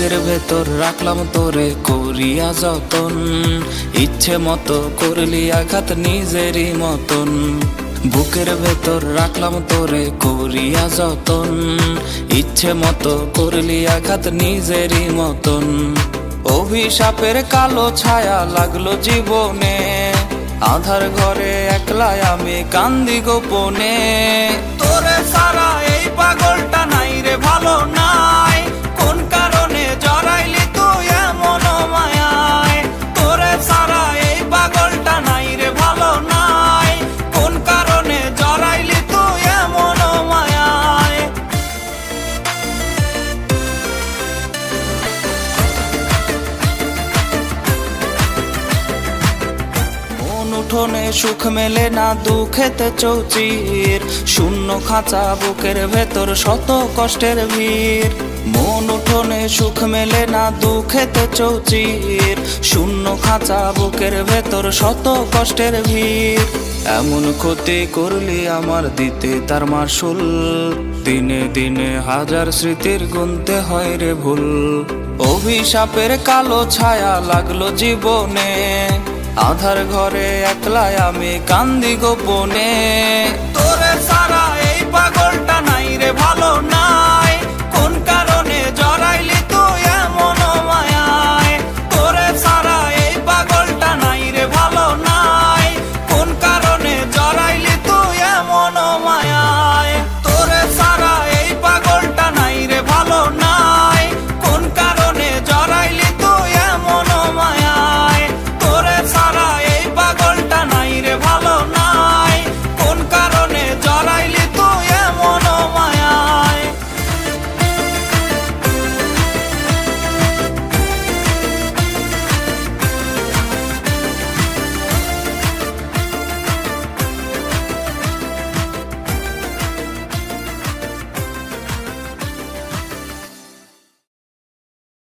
বুকের ভেতর রাখলাম তোরে করিয়া যতন, ইচ্ছে মতো করলি আঘাত নিজেরই মতন। বুকের ভেতর রাখলাম তোরে করিয়া যতন, ইচ্ছে মতো করলি আঘাত নিজেরই মতন। অভিশাপের কালো ছায়া লাগলো জীবনে, আধার ঘরে একলাই আমি কান্দি গোপনে। তোরে সারা এই পাগলটা নাই রে ভালো নাই, কোন কারণে জড়াইলি তুই এমন মায়ায়। তোরে সারা এই পাগলটা নাই রে ভালো নাই, কোন কারণে জড়াইলি তুই এমন মায়ায়। উঠোনে সুখ মেলে না দুঃখেতে চৌচির, শূন্য খাঁচা বুকের ভেতর শত কষ্টের ভিড়। মন উঠোনে সুখ মেলে না দুঃখেতে চৌচির, শূন্য খাঁচা বুকের ভেতর শত কষ্টের ভিড়। এমন ক্ষতি করলি আমার দিতে তার মাসুল, দিনে দিনে হাজার স্মৃতির গুনতে হয় রে ভুল। অভিশাপের কালো ছায়া লাগলো জীবনে, আধার ঘরে একলাই আমি কান্দি গোপনে। তোরে সারা এই পাগলটা নাই রে ভালো নাই,